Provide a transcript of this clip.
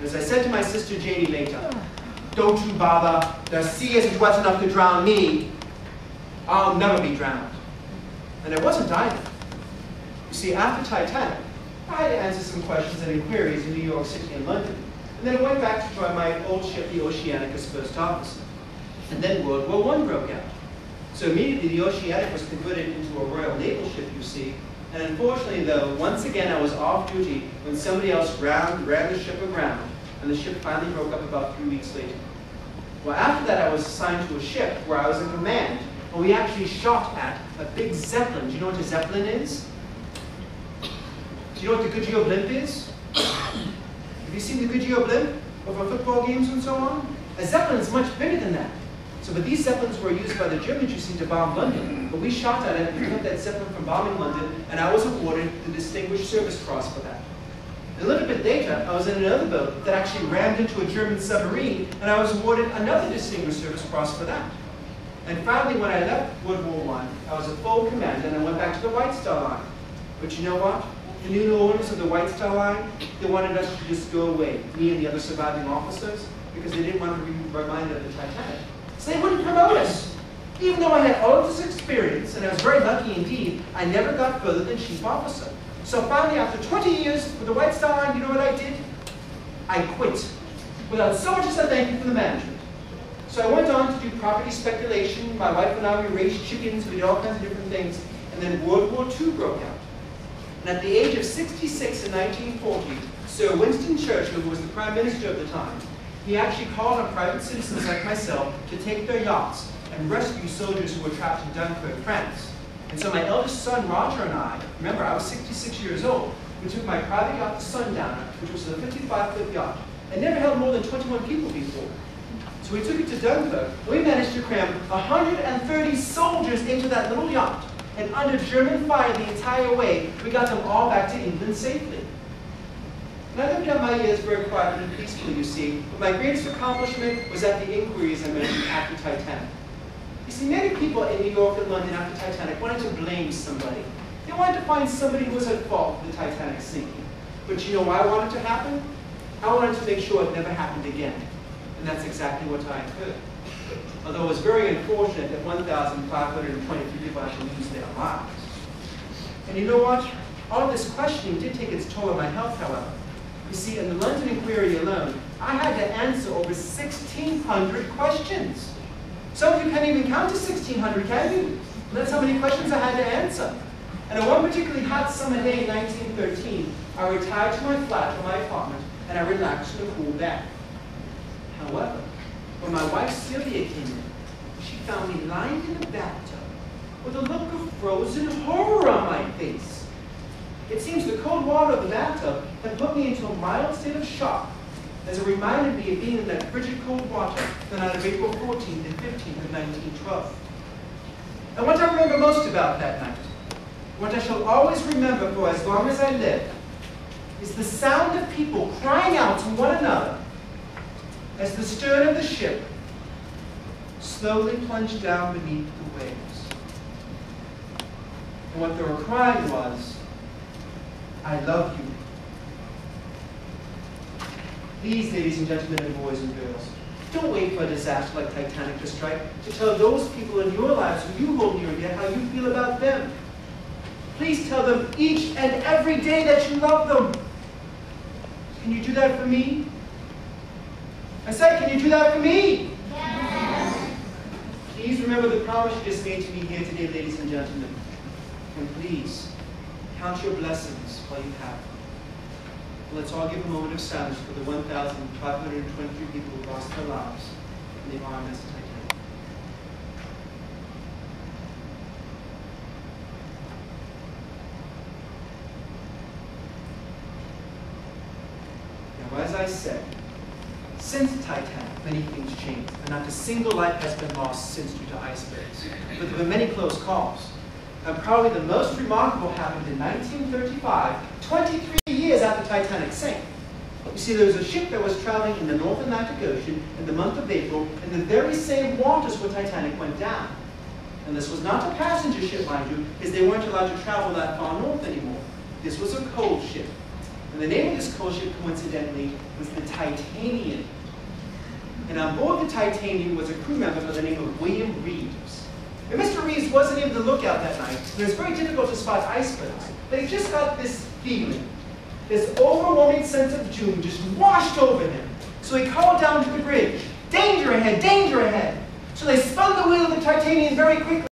As I said to my sister Janie later, don't you bother, the sea isn't wet enough to drown me. I'll never be drowned. And I wasn't either. You see, after Titanic, I had to answer some questions and inquiries in New York City and London. And then I went back to join my old ship, the Oceanic, as first officer. And then World War I broke out. So immediately the Oceanic was converted into a Royal Naval ship, you see. And unfortunately, though, once again I was off duty when somebody else ran the ship aground, and the ship finally broke up about 3 weeks later. Well, after that I was assigned to a ship where I was in command, and we actually shot at a big Zeppelin. Do you know what a Zeppelin is? Do you know what the Goodyear blimp is? Have you seen the Goodyear blimp over football games and so on? A Zeppelin is much bigger than that. So, but these Zeppelins were used by the Germans, you see, to bomb London. But we shot at it and kept that Zeppelin from bombing London, and I was awarded the Distinguished Service Cross for that. A little bit later, I was in another boat that actually rammed into a German submarine, and I was awarded another Distinguished Service Cross for that. And finally, when I left World War I was a full commander, and I went back to the White Star Line. But you know what? The new owners of the White Star Line, they wanted us to just go away, me and the other surviving officers, because they didn't want to be reminded of the Titanic. So they wouldn't promote us. Even though I had all of this experience, and I was very lucky indeed, I never got further than chief officer. So finally, after 20 years with the White Star Line, you know what I did? I quit, without so much as a thank you from the management. So I went on to do property speculation. My wife and I, we raised chickens, we did all kinds of different things. And then World War II broke out. And at the age of 66 in 1940, Sir Winston Churchill, who was the Prime Minister of the time, he actually called on private citizens like myself to take their yachts and rescue soldiers who were trapped in Dunkirk, France. And so my eldest son, Roger, and I, remember I was 66 years old, we took my private yacht, the Sundowner, which was a 55-foot yacht, and never held more than 21 people before. So we took it to Dunkirk. We managed to cram 130 soldiers into that little yacht. And under German fire the entire way, we got them all back to England safely. And I lived out my years very quietly and peacefully, you see, but my greatest accomplishment was at the inquiries I mentioned after Titanic. You see, many people in New York and London after Titanic wanted to blame somebody. They wanted to find somebody who was at fault for the Titanic sinking. But you know why I wanted it to happen? I wanted to make sure it never happened again. And that's exactly what I could. Although it was very unfortunate that 1,523 people had to lose their lives. And you know what? All this questioning did take its toll on my health, however. You see, in the London inquiry alone, I had to answer over 1,600 questions. Some of you can't even count to 1,600, can you? That's how many questions I had to answer. And on one particularly hot summer day in 1913, I retired to my flat or my apartment, and I relaxed in a cool bath. However, when my wife Sylvia came in, she found me lying in the bathtub with a look of frozen horror on my face. It seems the cold water of the bathtub had put me into a mild state of shock, as it reminded me of being in that frigid cold water the night of April 14th and 15th of 1912. And what I remember most about that night, what I shall always remember for as long as I live, is the sound of people crying out to one another as the stern of the ship slowly plunged down beneath the waves. And what they were crying was, "I love you." Please, ladies and gentlemen and boys and girls, don't wait for a disaster like Titanic to strike to tell those people in your lives who you hold near and dear how you feel about them. Please tell them each and every day that you love them. Can you do that for me? I said, can you do that for me? Yes. Please remember the promise you just made to me here today, ladies and gentlemen. And please, count your blessings while you have them. Let's all give a moment of silence for the 1,523 people who lost their lives in the RMS Titanic. Now, as I said, since Titanic, many things changed, and not a single life has been lost since due to icebergs. But there have been many close calls. And probably the most remarkable happened in 1935, 23 years after Titanic sank. You see, there was a ship that was traveling in the North Atlantic Ocean in the month of April in the very same waters where Titanic went down. And this was not a passenger ship, mind you, because they weren't allowed to travel that far north anymore. This was a coal ship. And the name of this coal ship, coincidentally, was the Titanic. And on board the Titanic was a crew member by the name of William Reeves. And Mr. Reeves wasn't able to look out that night, and it was very difficult to spot icebergs. But he just got this feeling, this overwhelming sense of doom just washed over him. So he called down to the bridge, "Danger ahead, danger ahead!" So they spun the wheel of the Titanic very quickly.